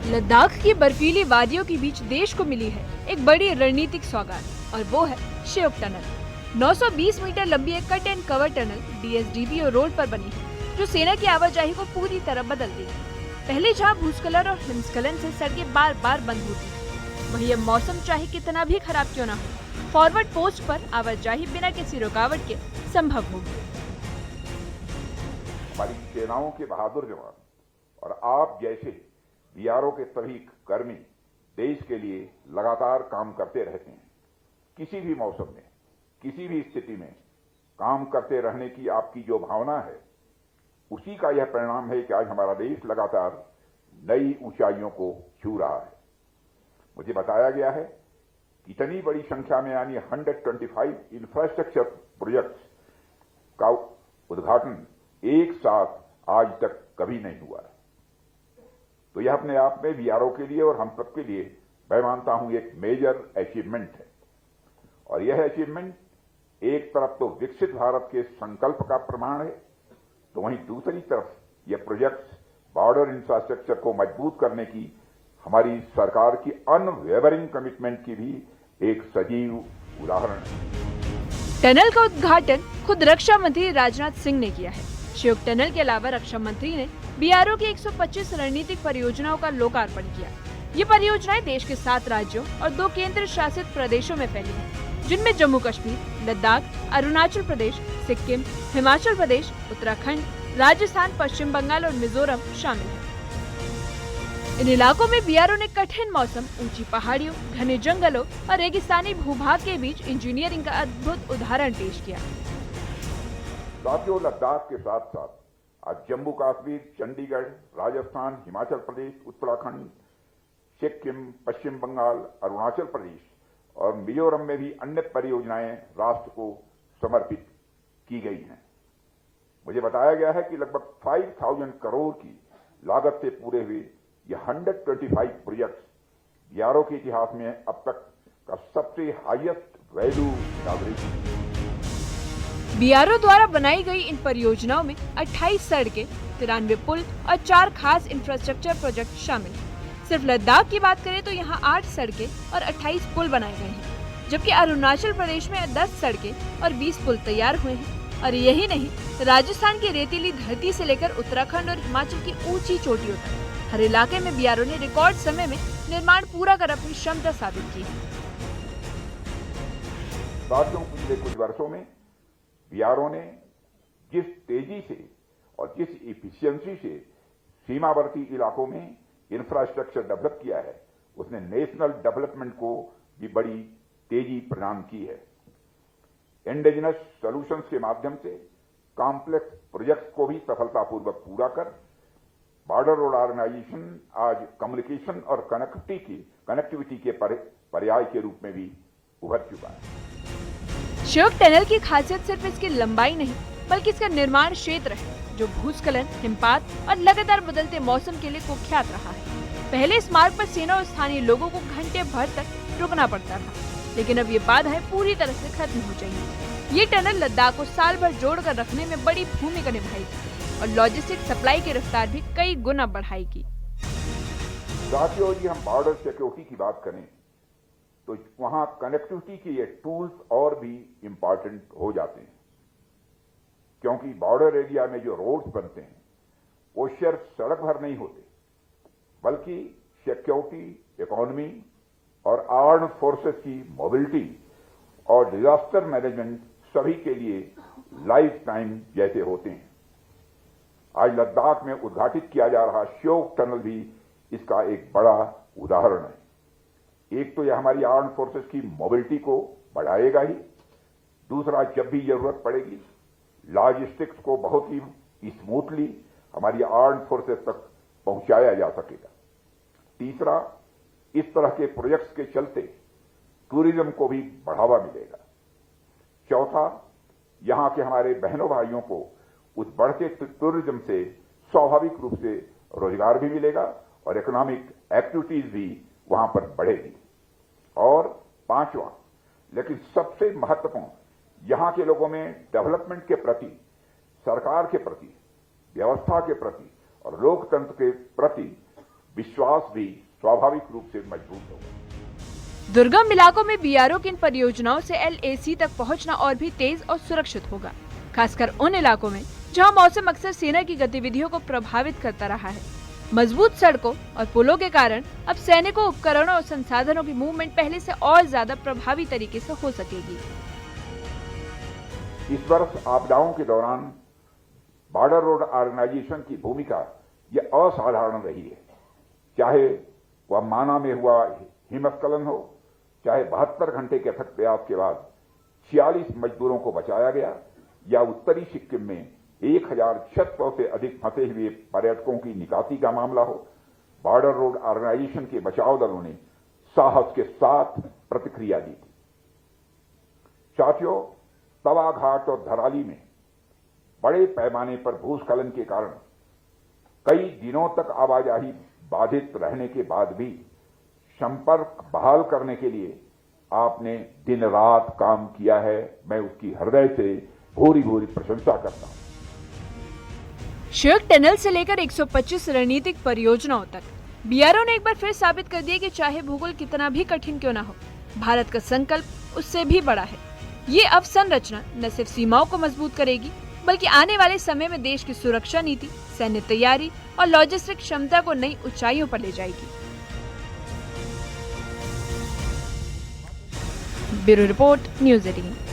लद्दाख की बर्फीली वादियों के बीच देश को मिली है एक बड़ी रणनीतिक सौगात और वो है श्योक टनल। 920 मीटर लंबी एक cut and cover tunnel DSDPO road पर बनी है जो सेना की आवाजाही को पूरी तरह बदल देगी। पहले जहां भूस्खलन और हिमस्खलन से सड़कें बार बार बंद होती थी, वहीं अब मौसम चाहे कितना भी खराब क्यों न हो, फॉरवर्ड पोस्ट पर आवाजाही बिना किसी रुकावट के संभव होगी। हमारी सेनाओं के बहादुर जवान और आप जैसे BRO के सभी कर्मी देश के लिए लगातार काम करते रहते हैं। किसी भी मौसम में, किसी भी स्थिति में काम करते रहने की आपकी जो भावना है, उसी का यह परिणाम है कि आज हमारा देश लगातार नई ऊंचाइयों को छू रहा है। मुझे बताया गया है कि इतनी बड़ी संख्या में यानी 125 इंफ्रास्ट्रक्चर प्रोजेक्ट्स का उद्घाटन एक साथ आज तक कभी नहीं हुआ है। तो यह अपने आप में BRO के लिए और हम सबके लिए मैं मानता हूं एक मेजर अचीवमेंट है। और यह अचीवमेंट एक तरफ तो विकसित भारत के संकल्प का प्रमाण है, तो वहीं दूसरी तरफ यह प्रोजेक्ट्स बॉर्डर इंफ्रास्ट्रक्चर को मजबूत करने की हमारी सरकार की अनवेवरिंग कमिटमेंट की भी एक सजीव उदाहरण है। टनल का उद्घाटन खुद रक्षा मंत्री राजनाथ सिंह ने किया है। श्योक टनल के अलावा रक्षा मंत्री ने BRO की 125 रणनीतिक परियोजनाओं का लोकार्पण किया। ये परियोजनाएं देश के 7 राज्यों और 2 केंद्र शासित प्रदेशों में फैली हैं, जिनमें जम्मू कश्मीर, लद्दाख, अरुणाचल प्रदेश, सिक्किम, हिमाचल प्रदेश, उत्तराखंड, राजस्थान, पश्चिम बंगाल और मिजोरम शामिल हैं। इन इलाकों में BRO ने कठिन मौसम, ऊंची पहाड़ियों, घने जंगलों और रेगिस्तानी भूभाग के बीच इंजीनियरिंग का अद्भुत उदाहरण पेश किया। साथियों, लद्दाख के साथ साथ आज जम्मू कश्मीर, चंडीगढ़, राजस्थान, हिमाचल प्रदेश, उत्तराखंड, सिक्किम, पश्चिम बंगाल, अरुणाचल प्रदेश और मिजोरम में भी अन्य परियोजनाएं राष्ट्र को समर्पित की गई हैं। मुझे बताया गया है कि लगभग 5000 करोड़ की लागत से पूरे हुए ये 125 प्रोजेक्ट्स BRO के इतिहास में अब तक का सबसे हाईएस्ट वैल्यू इनॉग्रेशन। BRO द्वारा बनाई गई इन परियोजनाओं में 28 सड़कें, 93 पुल और 4 खास इंफ्रास्ट्रक्चर प्रोजेक्ट शामिल हैं। सिर्फ लद्दाख की बात करें तो यहाँ 8 सड़कें और 28 पुल बनाए गए हैं, जबकि अरुणाचल प्रदेश में 10 सड़कें और 20 पुल तैयार हुए हैं। और यही नहीं, राजस्थान की रेतीली धरती से लेकर उत्तराखंड और हिमाचल की ऊंची चोटियों तक हर इलाके में BRO ने रिकॉर्ड समय में निर्माण पूरा कर अपनी क्षमता साबित की है। पिछले कुछ वर्षों में BRO ने जिस तेजी से और जिस इफिशियंसी से सीमावर्ती इलाकों में इंफ्रास्ट्रक्चर डेवलप किया है, उसने नेशनल डेवलपमेंट को भी बड़ी तेजी प्रदान की है। इंडिजिनस सॉल्यूशंस के माध्यम से कॉम्प्लेक्स प्रोजेक्ट्स को भी सफलतापूर्वक पूरा कर बॉर्डर रोड ऑर्गेनाइजेशन आज कम्युनिकेशन और कनेक्टिविटी के पर्याय के रूप में भी उभर चुका है। श्योक टनल की खासियत सिर्फ इसकी लंबाई नहीं, बल्कि इसका निर्माण क्षेत्र है, जो भूस्खलन, हिमपात और लगातार बदलते मौसम के लिए कुख्यात रहा है। पहले इस मार्ग पर सेना और स्थानीय लोगों को घंटे भर तक रुकना पड़ता था, लेकिन अब ये बाधाएं पूरी तरह से खत्म हो जाएंगी। ये टनल लद्दाख को साल भर जोड़कर रखने में बड़ी भूमिका निभाएगी और लॉजिस्टिक सप्लाई की रफ्तार भी कई गुना बढ़ाएगी। साथियों, यदि हम बॉर्डर सिक्योरिटी की बात करें तो वहां कनेक्टिविटी के ये टूल्स और भी इंपॉर्टेंट हो जाते हैं, क्योंकि बॉर्डर एरिया में जो रोड्स बनते हैं वो सिर्फ सड़क भर नहीं होते, बल्कि सिक्योरिटी, इकोनॉमी और आर्म्ड फोर्सेस की मोबिलिटी और डिजास्टर मैनेजमेंट सभी के लिए लाइफ टाइम जैसे होते हैं। आज लद्दाख में उद्घाटित किया जा रहा श्योक टनल भी इसका एक बड़ा उदाहरण है। एक तो यह हमारी आर्म्ड फोर्सेस की मोबिलिटी को बढ़ाएगा ही, दूसरा जब भी जरूरत पड़ेगी लॉजिस्टिक्स को बहुत ही स्मूथली हमारी आर्म्ड फोर्सेस तक पहुंचाया जा सकेगा। तीसरा, इस तरह के प्रोजेक्ट्स के चलते टूरिज्म को भी बढ़ावा मिलेगा। चौथा, यहां के हमारे बहनों भाइयों को उस बढ़ते टूरिज्म से स्वाभाविक रूप से रोजगार भी मिलेगा और इकोनॉमिक एक्टिविटीज भी वहां पर बढ़ेगी। और पांचवा, लेकिन सबसे महत्वपूर्ण, यहां के लोगों में डेवलपमेंट के प्रति, सरकार के प्रति, व्यवस्था के प्रति और लोकतंत्र के प्रति विश्वास भी स्वाभाविक रूप से मजबूत होगा। दुर्गम इलाकों में बीआरओ की इन परियोजनाओं से एलएसी तक पहुंचना और भी तेज और सुरक्षित होगा, खासकर उन इलाकों में जहां मौसम अक्सर सेना की गतिविधियों को प्रभावित करता रहा है। मजबूत सड़कों और पुलों के कारण अब सैनिकों, उपकरणों और संसाधनों की मूवमेंट पहले से और ज्यादा प्रभावी तरीके से हो सकेगी। इस वर्ष आपदाओं के दौरान बॉर्डर रोड ऑर्गेनाइजेशन की भूमिका यह असाधारण रही है। चाहे वह माना में हुआ हिमस्खलन हो, चाहे 72 घंटे के अथक प्रयास के बाद 46 मजदूरों को बचाया गया, या उत्तरी सिक्किम में 1600 से अधिक फंसे हुए पर्यटकों की निकासी का मामला हो, बॉर्डर रोड ऑर्गेनाइजेशन के बचाव दलों ने साहस के साथ प्रतिक्रिया दी थी। साथियों, तवा घाट और धराली में बड़े पैमाने पर भूस्खलन के कारण कई दिनों तक आवाजाही बाधित रहने के बाद भी संपर्क बहाल करने के लिए आपने दिन रात काम किया है। मैं उसकी हृदय से भूरी भूरी प्रशंसा करता हूं। श्योक टनल से लेकर 125 रणनीतिक परियोजनाओं तक बीआरओ ने एक बार फिर साबित कर दिया कि चाहे भूगोल कितना भी कठिन क्यों ना हो, भारत का संकल्प उससे भी बड़ा है। ये अवसंरचना न सिर्फ सीमाओं को मजबूत करेगी, बल्कि आने वाले समय में देश की सुरक्षा नीति, सैन्य तैयारी और लॉजिस्टिक क्षमता को नई ऊंचाइयों पर ले जाएगी। Bureau report, news 18।